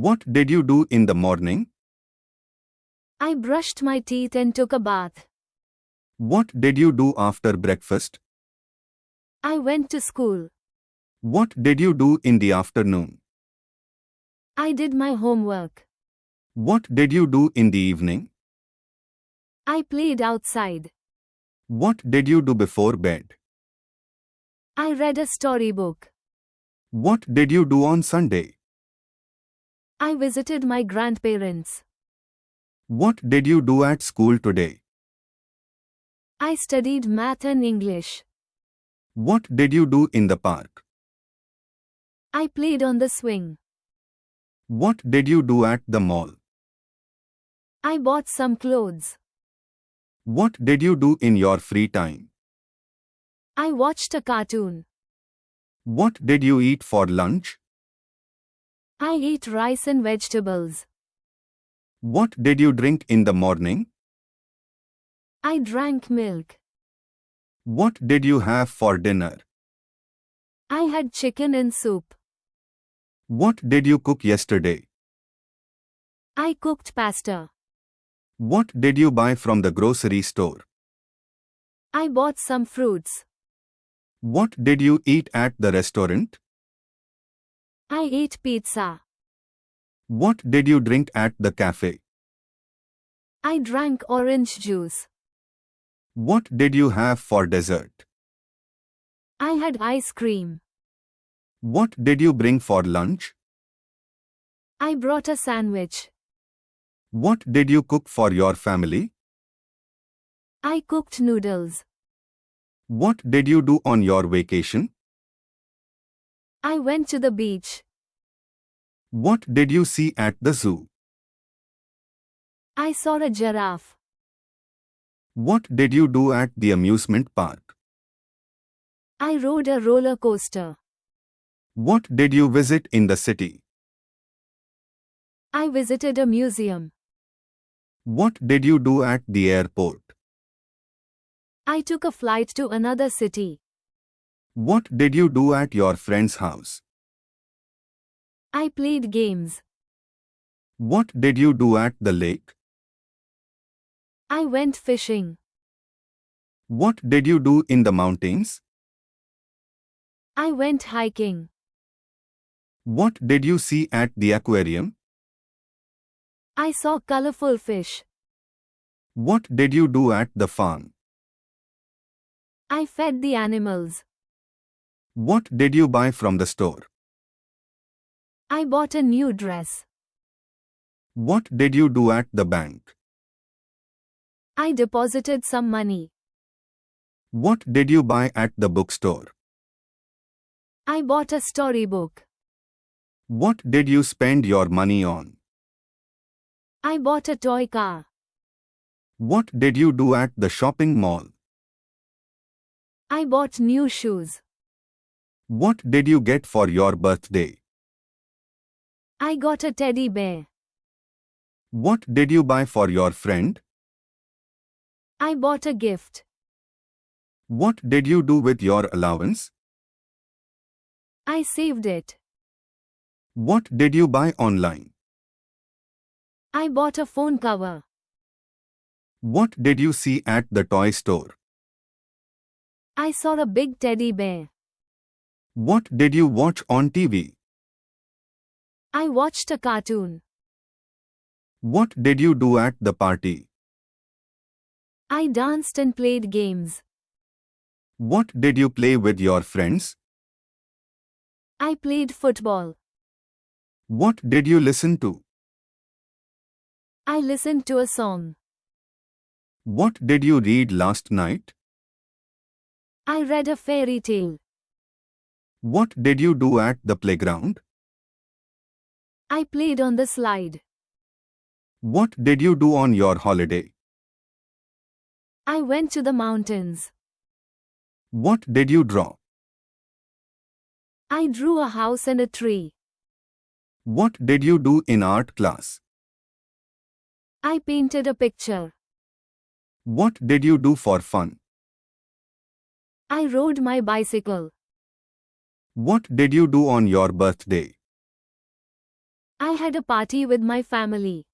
What did you do in the morning? I brushed my teeth and took a bath. What did you do after breakfast? I went to school. What did you do in the afternoon? I did my homework. What did you do in the evening? I played outside. What did you do before bed? I read a storybook. What did you do on Sunday? I visited my grandparents. What did you do at school today? I studied math and English. What did you do in the park? I played on the swing. What did you do at the mall? I bought some clothes. What did you do in your free time? I watched a cartoon. What did you eat for lunch? I ate rice and vegetables. What did you drink in the morning? I drank milk. What did you have for dinner? I had chicken and soup. What did you cook yesterday? I cooked pasta. What did you buy from the grocery store? I bought some fruits. What did you eat at the restaurant? I ate pizza. What did you drink at the cafe? I drank orange juice. What did you have for dessert? I had ice cream. What did you bring for lunch? I brought a sandwich. What did you cook for your family? I cooked noodles. What did you do on your vacation? I went to the beach. What did you see at the zoo? I saw a giraffe. What did you do at the amusement park? I rode a roller coaster. What did you visit in the city? I visited a museum. What did you do at the airport? I took a flight to another city. What did you do at your friend's house? I played games. What did you do at the lake? I went fishing. What did you do in the mountains? I went hiking. What did you see at the aquarium? I saw colorful fish. What did you do at the farm? I fed the animals. What did you buy from the store? I bought a new dress. What did you do at the bank? I deposited some money. What did you buy at the bookstore? I bought a storybook. What did you spend your money on? I bought a toy car. What did you do at the shopping mall? I bought new shoes. What did you get for your birthday? I got a teddy bear. What did you buy for your friend? I bought a gift. What did you do with your allowance? I saved it. What did you buy online? I bought a phone cover. What did you see at the toy store? I saw a big teddy bear. What did you watch on TV? I watched a cartoon. What did you do at the party? I danced and played games. What did you play with your friends? I played football. What did you listen to? I listened to a song. What did you read last night? I read a fairy tale. What did you do at the playground? I played on the slide. What did you do on your holiday? I went to the mountains. What did you draw? I drew a house and a tree. What did you do in art class? I painted a picture. What did you do for fun? I rode my bicycle. What did you do on your birthday? I had a party with my family.